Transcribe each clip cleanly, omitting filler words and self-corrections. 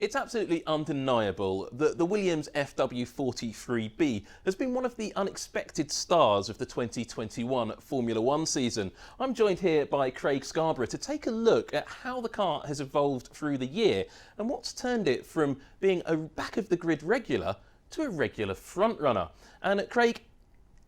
It's absolutely undeniable that the Williams FW43B has been one of the unexpected stars of the 2021 Formula One season. I'm joined here by Craig Scarborough to take a look at how the car has evolved through the year and what's turned it from being a back-of-the-grid regular to a regular front-runner. And Craig,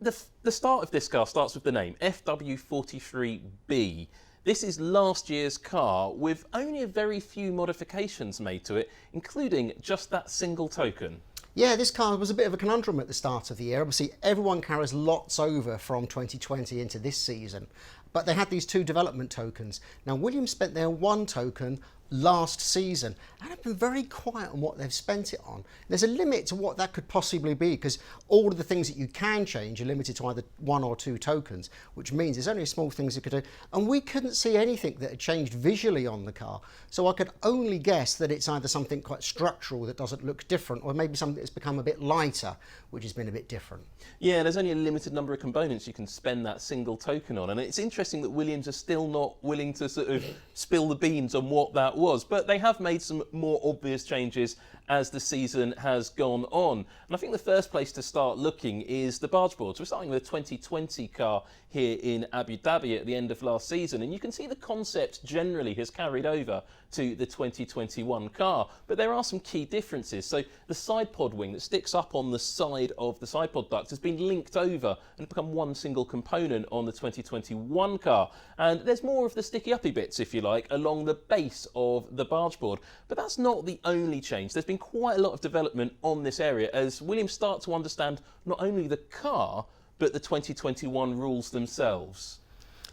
the start of this car starts with the name, FW43B. This is last year's car with only a very few modifications made to it, including just that single token. Yeah, this car was a bit of a conundrum at the start of the year. Obviously, everyone carries lots over from 2020 into this season, but they had these two development tokens. Now, Williams spent their one token last season and have been very quiet on what they've spent it on. There's a limit to what that could possibly be because all of the things that you can change are limited to either one or two tokens, which means there's only small things it could do. And we couldn't see anything that had changed visually on the car. So I could only guess that it's either something quite structural that doesn't look different, or maybe something that's become a bit lighter, which has been a bit different. Yeah, there's only a limited number of components you can spend that single token on. And it's interesting that Williams are still not willing to sort of spill the beans on what that was, but they have made some more obvious changes as the season has gone on. And I think the first place to start looking is the barge boards. We're starting with a 2020 car here in Abu Dhabi at the end of last season, and you can see the concept generally has carried over to the 2021 car, but there are some key differences. So the side pod wing that sticks up on the side of the side pod duct has been linked over and become one single component on the 2021 car, and there's more of the sticky uppy bits, if you like, along the base of the barge board. But that's not the only change. There's been quite a lot of development on this area as Williams start to understand not only the car but the 2021 rules themselves.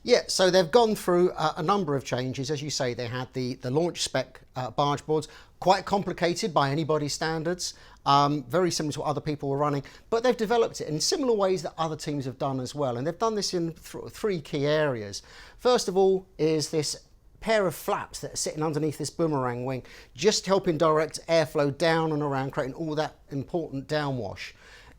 Yeah, so they've gone through a number of changes. As you say, they had the launch spec barge boards, quite complicated by anybody's standards, very similar to what other people were running, but they've developed it in similar ways that other teams have done as well. And they've done this in three key areas. First of all is this pair of flaps that are sitting underneath this boomerang wing, just helping direct airflow down and around, creating all that important downwash.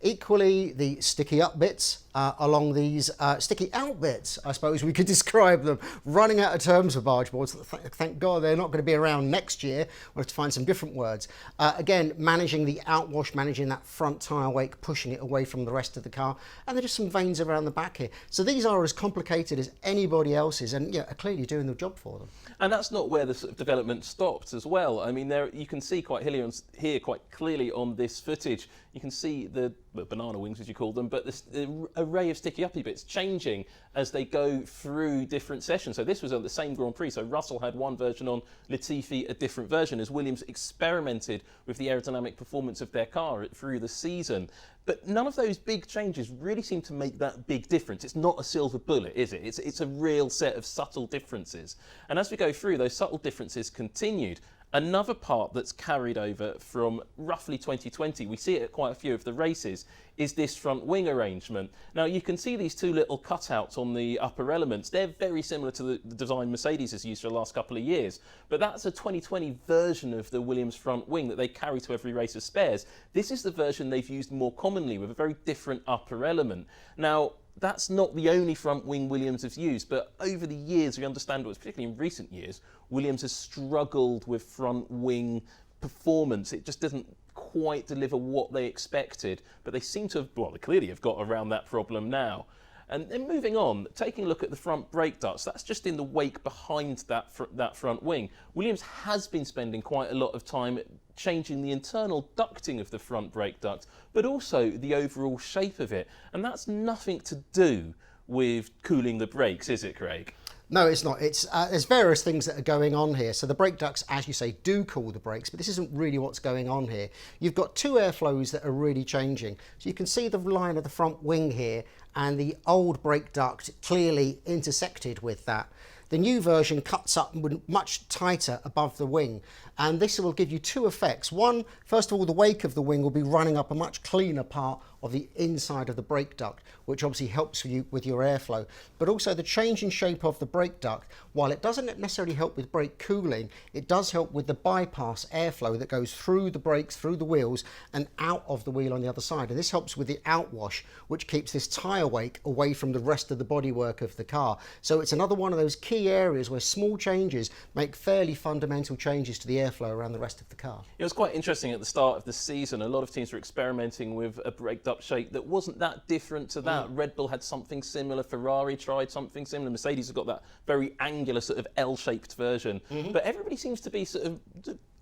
Equally, the sticky up bits along these sticky out bits, I suppose we could describe them, running out of terms for barge boards. Thank God they're not going to be around next year. We'll have to find some different words. Again, managing the outwash, managing that front tyre wake, pushing it away from the rest of the car. And there are just some veins around the back here. So these are as complicated as anybody else's, and yeah, are clearly doing the job for them. And that's not where the sort of development stopped as well. I mean, there you can see quite here quite clearly on this footage, you can see the banana wings, as you call them, but the array of sticky uppy bits changing as they go through different sessions. So this was on the same Grand Prix. So Russell had one version on, Latifi a different version, as Williams experimented with the aerodynamic performance of their car through the season. But none of those big changes really seem to make that big difference. It's not a silver bullet, is it? It's a real set of subtle differences. And as we go through, those subtle differences continued. Another part that's carried over from roughly 2020, we see it at quite a few of the races, is this front wing arrangement. Now you can see these two little cutouts on the upper elements. They're very similar to the design Mercedes has used for the last couple of years, but that's a 2020 version of the Williams front wing that they carry to every race as spares. This is the version they've used more commonly with a very different upper element. Now, that's not the only front wing Williams has used, but over the years, we understand, particularly in recent years, Williams has struggled with front wing performance. It just doesn't quite deliver what they expected, but they seem to have, well, they clearly have got around that problem now. And then moving on, taking a look at the front brake ducts, that's just in the wake behind that front wing. Williams has been spending quite a lot of time changing the internal ducting of the front brake duct, but also the overall shape of it. And that's nothing to do with cooling the brakes, is it, Craig? No, it's not. There's various things that are going on here. So the brake ducts, as you say, do cool the brakes, but this isn't really what's going on here. You've got two airflows that are really changing. So you can see the line of the front wing here, and the old brake duct clearly intersected with that. The new version cuts up much tighter above the wing, and this will give you two effects. One, first of all, the wake of the wing will be running up a much cleaner part of the inside of the brake duct, which obviously helps you with your airflow. But also the change in shape of the brake duct, while it doesn't necessarily help with brake cooling, it does help with the bypass airflow that goes through the brakes, through the wheels, and out of the wheel on the other side. And this helps with the outwash, which keeps this tyre wake away from the rest of the bodywork of the car. So it's another one of those key key areas where small changes make fairly fundamental changes to the airflow around the rest of the car. It was quite interesting at the start of the season. A lot of teams were experimenting with a braked up shape that wasn't that different to that. Red Bull had something similar, Ferrari tried something similar, Mercedes have got that very angular sort of L-shaped version. But everybody seems to be sort of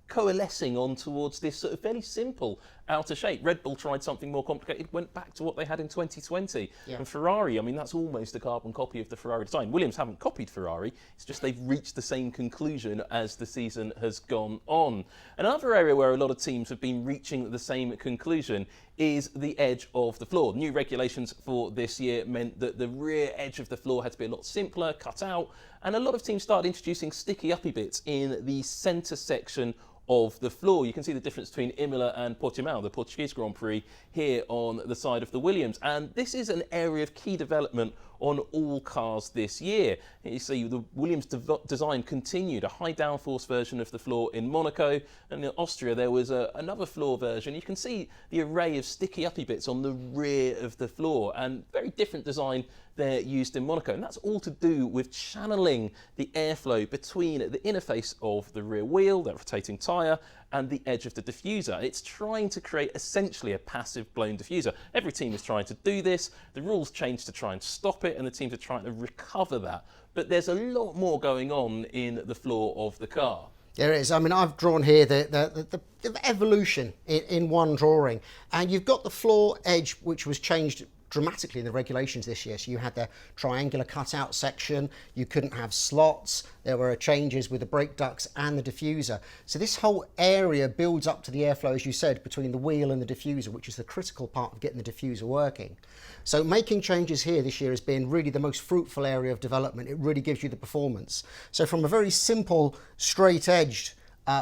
coalescing on towards this sort of fairly simple outer shape. Red Bull tried something more complicated, went back to what they had in 2020. And Ferrari, I mean, that's almost a carbon copy of the Ferrari design. Williams haven't copied Ferrari, it's just they've reached the same conclusion as the season has gone on. Another area where a lot of teams have been reaching the same conclusion is the edge of the floor. New regulations for this year meant that the rear edge of the floor had to be a lot simpler, cut out, and a lot of teams started introducing sticky uppy bits in the centre section of the floor. You can see the difference between Imola and Portimao, the Portuguese Grand Prix, here on the side of the Williams. And this is an area of key development on all cars this year. You see the Williams design continued, a high downforce version of the floor in Monaco, and in Austria there was another floor version. You can see the array of sticky uppy bits on the rear of the floor, and very different design they're used in Monaco, and that's all to do with channeling the airflow between the interface of the rear wheel, that rotating tyre, and the edge of the diffuser. It's trying to create essentially a passive blown diffuser. Every team is trying to do this. The rules change to try and stop it, and the teams are trying to recover that. But there's a lot more going on in the floor of the car. There is. I mean, I've drawn here the evolution in one drawing, and you've got the floor edge, which was changed dramatically in the regulations this year. So you had the triangular cutout section, you couldn't have slots, there were changes with the brake ducts and the diffuser. So this whole area builds up to the airflow, as you said, between the wheel and the diffuser, which is the critical part of getting the diffuser working. So making changes here this year has been really the most fruitful area of development. It really gives you the performance. So from a very simple straight-edged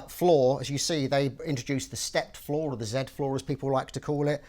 floor, as you see, they introduced the stepped floor, or the Z floor as people like to call it,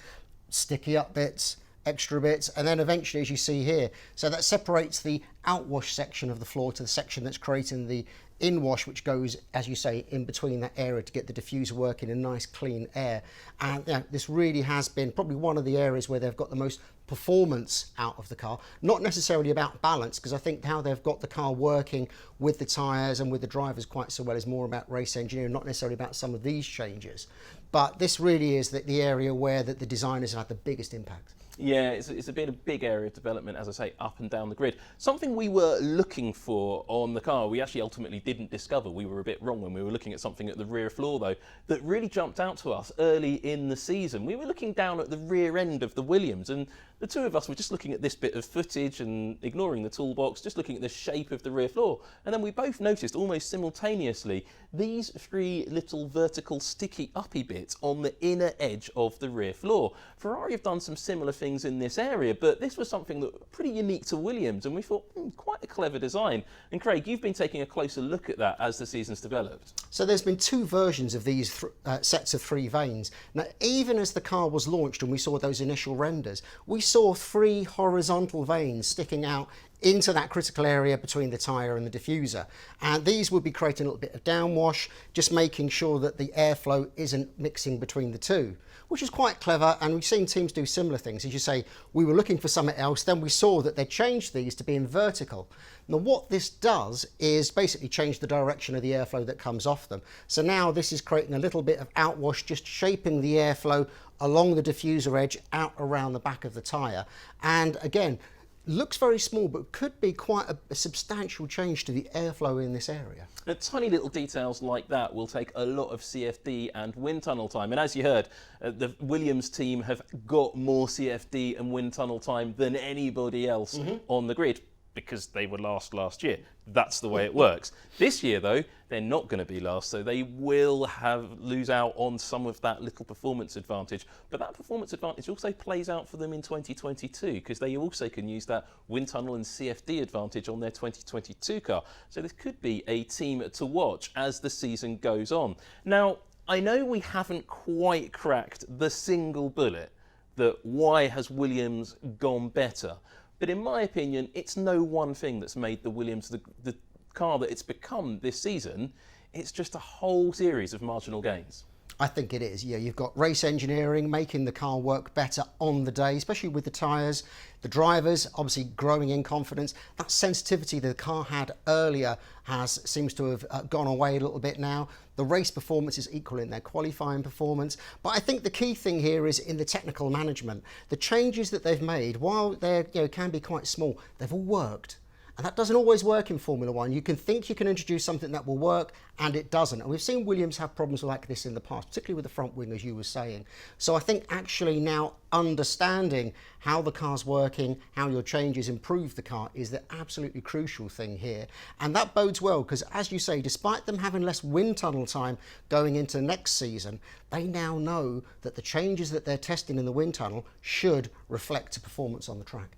sticky up bits, extra bits, and then eventually, as you see here, so that separates the outwash section of the floor to the section that's creating the inwash, which goes, as you say, in between that area to get the diffuser working in nice clean air. And this really has been probably one of the areas where they've got the most performance out of the car. Not necessarily about balance, because I think how they've got the car working with the tyres and with the drivers quite so well is more about race engineering, not necessarily about some of these changes. But this really is the area where the designers have had the biggest impact. Yeah, it's been a big area of development, as I say, up and down the grid. Something we were looking for on the car, we actually ultimately didn't discover. We were a bit wrong when we were looking at something at the rear floor, though, that really jumped out to us early in the season. We were looking down at the rear end of the Williams, and the two of us were just looking at this bit of footage and ignoring the toolbox, just looking at the shape of the rear floor. And then we both noticed almost simultaneously these three little vertical sticky uppy bits on the inner edge of the rear floor. Ferrari have done some similar things in this area, but this was something that was pretty unique to Williams, and we thought, quite a clever design. And Craig, you've been taking a closer look at that as the season's developed. So there's been two versions of these sets of three vanes. Now, even as the car was launched and we saw those initial renders, we saw three horizontal vanes sticking out into that critical area between the tyre and the diffuser, and these would be creating a little bit of downwash, just making sure that the airflow isn't mixing between the two, which is quite clever. And we've seen teams do similar things. As you say, we were looking for something else, then we saw that they changed these to being vertical. Now what this does is basically change the direction of the airflow that comes off them. So now this is creating a little bit of outwash, just shaping the airflow along the diffuser edge out around the back of the tyre. And again, looks very small, but could be quite a substantial change to the airflow in this area. Now, tiny little details like that will take a lot of CFD and wind tunnel time. And as you heard, the Williams team have got more CFD and wind tunnel time than anybody else on the grid, because they were last year. That's the way it works. This year, though, they're not going to be last, so they will lose out on some of that little performance advantage. But that performance advantage also plays out for them in 2022, because they also can use that wind tunnel and CFD advantage on their 2022 car. So this could be a team to watch as the season goes on. Now, I know we haven't quite cracked the single bullet that why has Williams gone better. But in my opinion, it's no one thing that's made the Williams the car that it's become this season. It's just a whole series of marginal gains. I think it is. Yeah, you've got race engineering making the car work better on the day, especially with the tyres. The drivers obviously growing in confidence. That sensitivity the car had earlier seems to have gone away a little bit now. The race performance is equal in their qualifying performance. But I think the key thing here is in the technical management. The changes that they've made, while they can be quite small, they've all worked. And that doesn't always work in Formula One. You can think you can introduce something that will work, and it doesn't. And we've seen Williams have problems like this in the past, particularly with the front wing, as you were saying. So I think actually now understanding how the car's working, how your changes improve the car is the absolutely crucial thing here. And that bodes well, because as you say, despite them having less wind tunnel time going into next season, they now know that the changes that they're testing in the wind tunnel should reflect to performance on the track.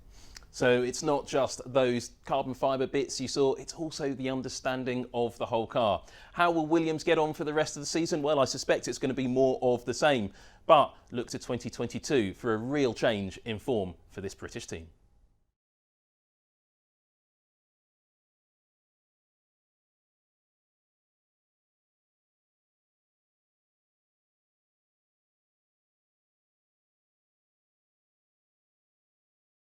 So it's not just those carbon fibre bits you saw, it's also the understanding of the whole car. How will Williams get on for the rest of the season? Well, I suspect it's going to be more of the same. But look to 2022 for a real change in form for this British team.